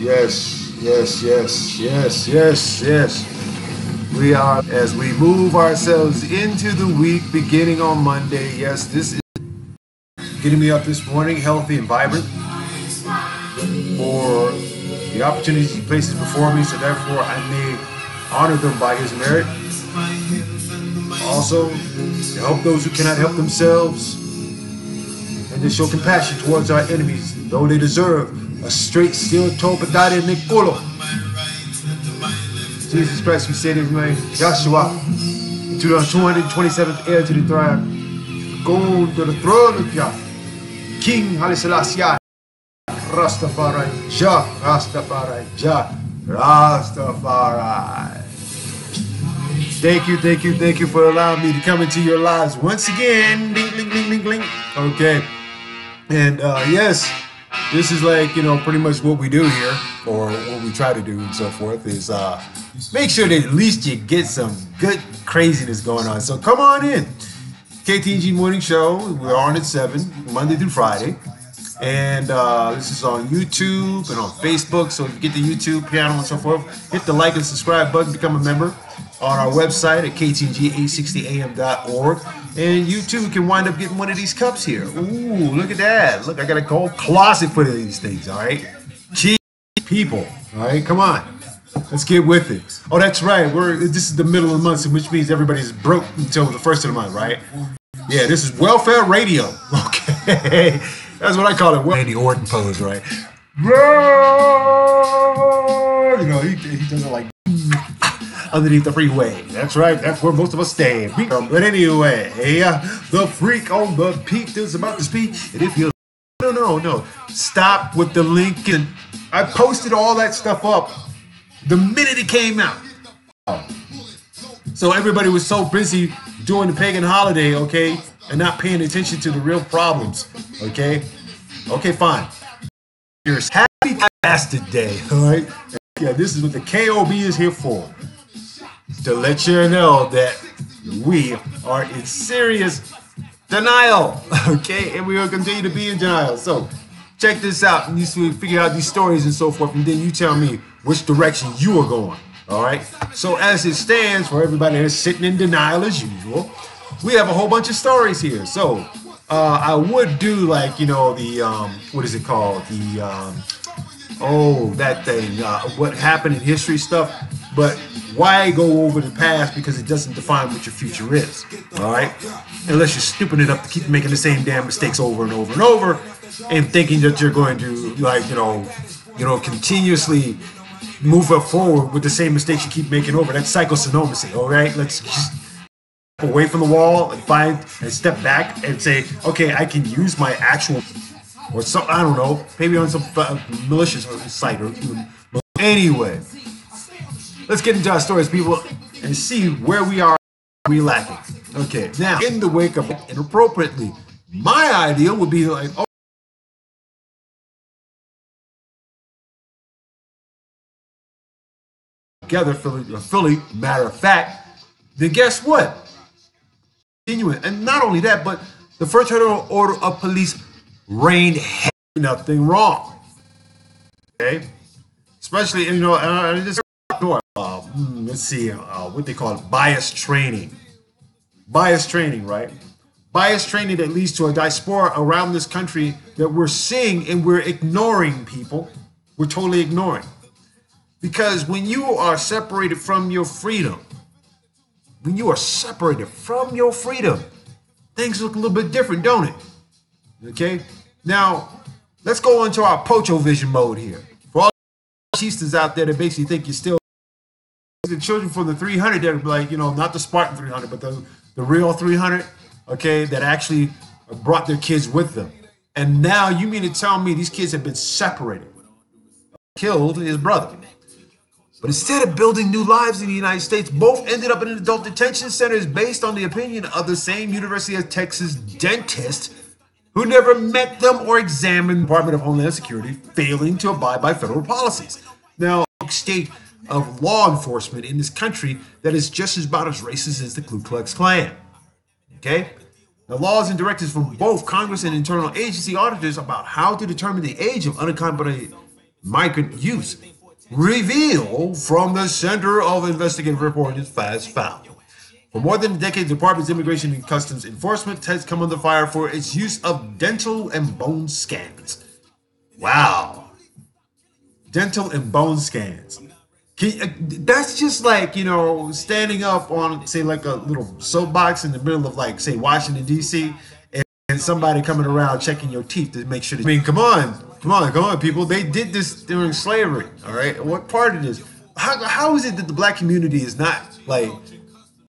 Yes, yes, yes, yes, yes, yes. We are, as we move ourselves into the week beginning on Monday. Yes, this is getting me up this morning, healthy and vibrant, for the opportunities He places before me, so therefore I may honor them by His merit. Also, to help those who cannot help themselves, and to show compassion towards our enemies, though they deserve a straight steel toe patada in the culo. Jesus Christ, we say this, man. Joshua, to the 227th heir to the throne, go to the throne of Jah, King Haile Selassie, Rastafari, Jah, Rastafari, Jah, Rastafari. Thank you for allowing me to come into your lives once again. Ding, ding, ding, ding, ding. Okay. And yes, this is like, pretty much what we do here, or what we try to do and so forth, is make sure that at least you get some good craziness going on. So come on in. KTNG Morning Show. We're on at 7, Monday through Friday. And this is on YouTube and on Facebook. So if you get the YouTube channel and so forth, hit the like and subscribe button, become a member on our website at ktng860am.org. And you too can wind up getting one of these cups here. Ooh, look at that. Look, I got a whole closet full of these things, all right? Cheap people, all right? Come on. Let's get with it. Oh, that's right. This is the middle of the month, which means everybody's broke until the first of the month, right? Yeah, this is welfare radio. Okay. That's what I call it. Andy Orton pose, right? He does it like underneath the freeway. That's right. That's where most of us stay. But anyway, the freak on the peak is about to speak. And if you no, stop with the link. And I posted all that stuff up the minute it came out. So everybody was so busy doing the pagan holiday, okay, and not paying attention to the real problems, okay? Okay, fine. Here's Happy Bastard Day, all right? Yeah, this is what the KOB is here for. To let you know that we are in serious denial, okay? And we will continue to be in denial. So check this out, and you figure out these stories and so forth, and then you tell me which direction you are going, all right? So as it stands, for everybody that's sitting in denial as usual, we have a whole bunch of stories here. So I would do like, what is it called? That thing, what happened in history stuff. But why go over the past? Because it doesn't define what your future is, all right? Unless you're stupid enough to keep making the same damn mistakes over and over and over, and thinking that you're going to, continuously move up forward with the same mistakes you keep making over. That's psychosonomacy, all right? Let's just away from the wall and step back and say, okay, I can use my actual, or some, I don't know, maybe on some malicious site. Anyway, let's get into our stories, people, and see where we are, we lacking. Okay, now, in the wake of inappropriately, my idea would be like, together, Philly, matter of fact, then guess what? And not only that, but the First Federal Order of Police reigned heavy, nothing wrong. Okay? Especially, let's see, what they call it, bias training. Bias training, right? Bias training that leads to a diaspora around this country that we're seeing and we're ignoring, people. We're totally ignoring. Because when you are separated from your freedom, things look a little bit different, don't it? Okay? Now, let's go into our Pocho Vision mode here. For all the chistas out there that basically think you're still the children from the 300 that are like, not the Spartan 300, but the real 300, okay, that actually brought their kids with them. And now you mean to tell me these kids have been separated, killed his brother. But instead of building new lives in the United States, both ended up in adult detention centers based on the opinion of the same University of Texas dentist who never met them or examined the Department of Homeland Security, failing to abide by federal policies. Now, state of law enforcement in this country that is just about as racist as the Ku Klux Klan. Okay? The laws and directives from both Congress and internal agency auditors about how to determine the age of unaccompanied migrant youth reveal from the Center of Investigative Reporting has found. For more than a decade, the Department's Immigration and Customs Enforcement has come under fire for its use of dental and bone scans. Wow. Dental and bone scans. That's just like, standing up on, say, like a little soapbox in the middle of, like, say, Washington, D.C., and somebody coming around checking your teeth to make sure that, come on, people. They did this during slavery, all right? What part of this? How is it that the black community is not, like,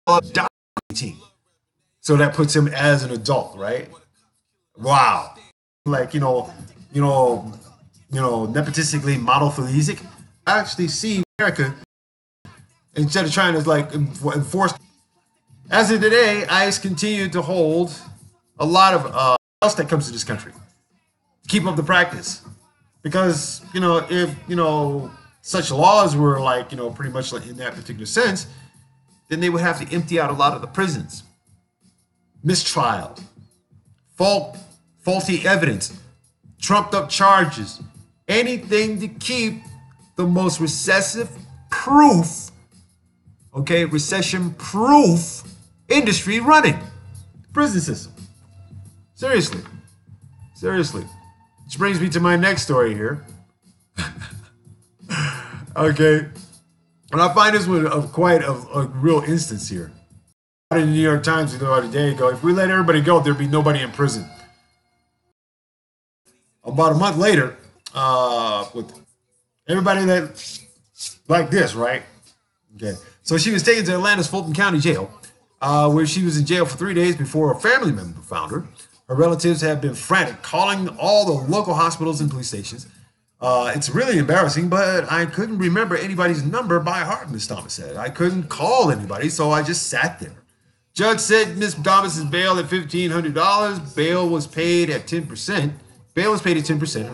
documenting? So that puts him as an adult, right? Wow. Like, nepotistically monophilizic. I actually see America, instead of trying to like enforce. As of today, ICE continued to hold a lot of else that comes to this country. Keep up the practice, because if such laws were like pretty much like in that particular sense, then they would have to empty out a lot of the prisons. Mistrial, faulty evidence, trumped up charges, anything to keep the most recession-proof industry running. Prison system. Seriously. Which brings me to my next story here. Okay. And I find this one of quite a real instance here. In the New York Times the other day ago, if we let everybody go, there'd be nobody in prison. About a month later, with everybody that like this, right? Okay. So she was taken to Atlanta's Fulton County Jail, where she was in jail for 3 days before a family member found her. Her relatives have been frantic, calling all the local hospitals and police stations. It's really embarrassing, but I couldn't remember anybody's number by heart, Ms. Thomas said. I couldn't call anybody, so I just sat there. Judge said Ms. Thomas's bail at $1,500. Bail was paid at 10%. Her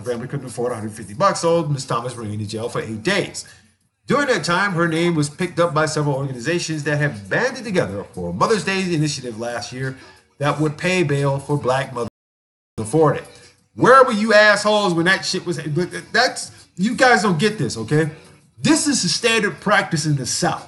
family couldn't afford $150, so Ms. Thomas remained in jail for 8 days. During that time, her name was picked up by several organizations that have banded together for a Mother's Day initiative last year that would pay bail for black mothers who afford it. Where were you assholes when that shit was? You guys don't get this, okay? This is a standard practice in the South.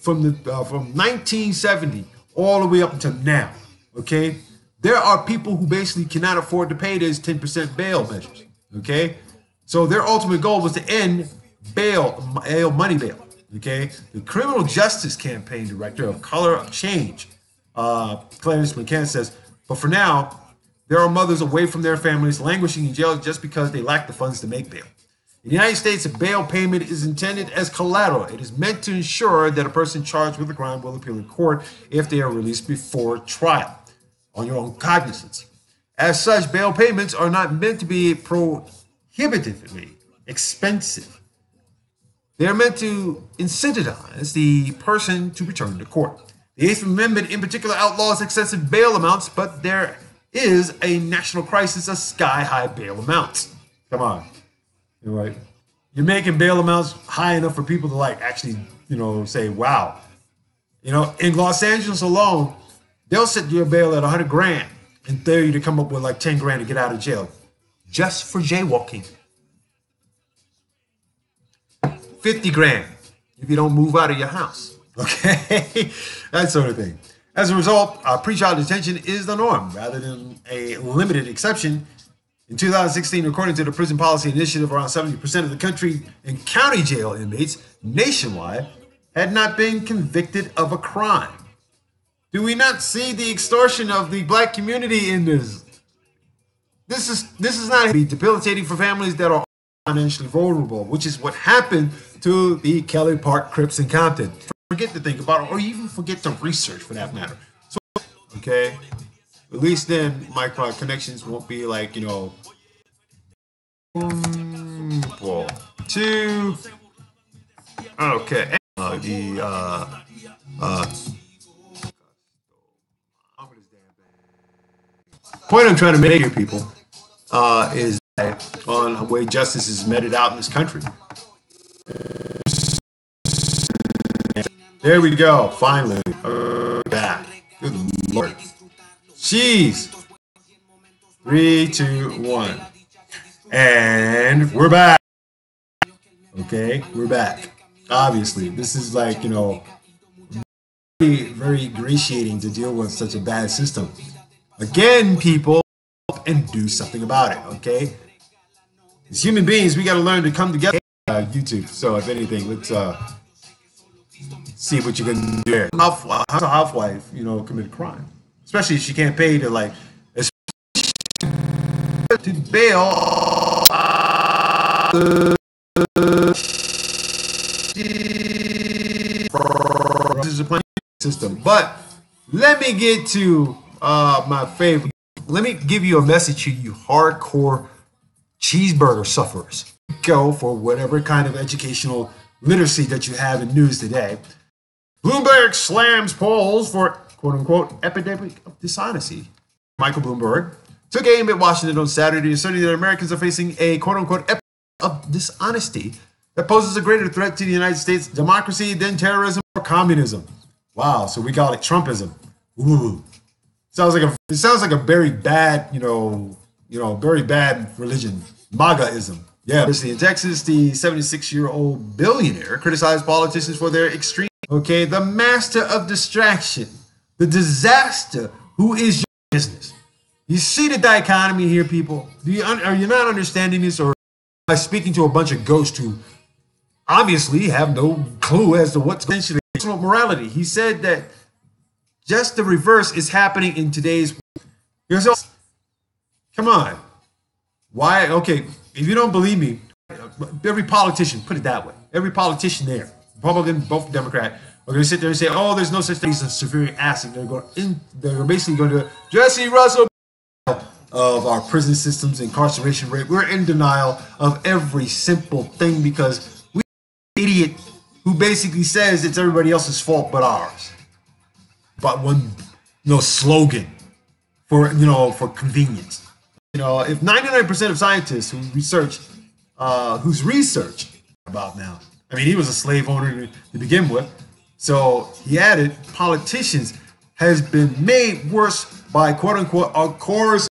From 1970 all the way up until now, okay? There are people who basically cannot afford to pay those 10% bail measures, okay? So their ultimate goal was to end money bail, okay? The Criminal Justice Campaign Director of Color of Change, Clarence McCann says, but for now, there are mothers away from their families languishing in jail just because they lack the funds to make bail. In the United States, a bail payment is intended as collateral. It is meant to ensure that a person charged with a crime will appeal in court if they are released before trial on your own cognizance. As such, bail payments are not meant to be prohibitively expensive. They are meant to incentivize the person to return to court. The Eighth Amendment in particular outlaws excessive bail amounts, but there is a national crisis of sky-high bail amounts. Come on. You're right. You're making bail amounts high enough for people to like actually, say, wow. In Los Angeles alone, they'll set your bail at $100,000 and dare you to come up with like $10,000 to get out of jail just for jaywalking. $50,000 if you don't move out of your house. Okay, that sort of thing. As a result, pretrial detention is the norm rather than a limited exception. In 2016, according to the Prison Policy Initiative, around 70% of the country and county jail inmates nationwide had not been convicted of a crime. Do we not see the extortion of the black community in this? This is not be debilitating for families that are financially vulnerable, which is what happened to the Kelly Park Crips in Compton. Forget to think about it, or even forget to research for that matter. So, okay, at least then my connections won't be like, well, two. Okay. Point I'm trying to make here, people, is that on the way justice is meted out in this country. There we go. Finally. Back. Good Lord. Jeez. 3, 2, 1. And we're back. Okay, we're back. Obviously, this is like, very, very ingratiating to deal with such a bad system. Again, people, and do something about it, okay? As human beings, we got to learn to come together. YouTube. So, if anything, let's see what you can do there. How's a housewife, commit a crime? Especially if she can't pay to, to bail. This is a planning system. But let me get to my favorite. Let me give you a message to you hardcore cheeseburger sufferers. Go for whatever kind of educational literacy that you have in news today. Bloomberg slams polls for quote-unquote epidemic of dishonesty. Michael Bloomberg took aim at Washington on Saturday, asserting that Americans are facing a quote-unquote epidemic of dishonesty that poses a greater threat to the United States democracy than terrorism or communism. Wow, so we call it Trumpism. Ooh. It sounds like a very bad, very bad religion. MAGAism. Yeah. University in Texas, the 76-year-old billionaire criticized politicians for their extreme. Okay, the master of distraction, the disaster who is your business. You see the dichotomy here, people? Are you not understanding this, or by speaking to a bunch of ghosts who obviously have no clue as to what's going on morality? He said that just the reverse is happening in today's world. Come on. Why? Okay, if you don't believe me, every politician, put it that way, every politician there, Republican, both Democrat, are going to sit there and say, oh, there's no such thing as sulfuric acid. They're basically going to Jesse Russell of our prison systems, incarceration rate. We're in denial of every simple thing because we're an idiot who basically says it's everybody else's fault but ours. But one slogan for convenience. If 99% of scientists whose research about now, he was a slave owner to begin with. So he added, politicians has been made worse by quote unquote our course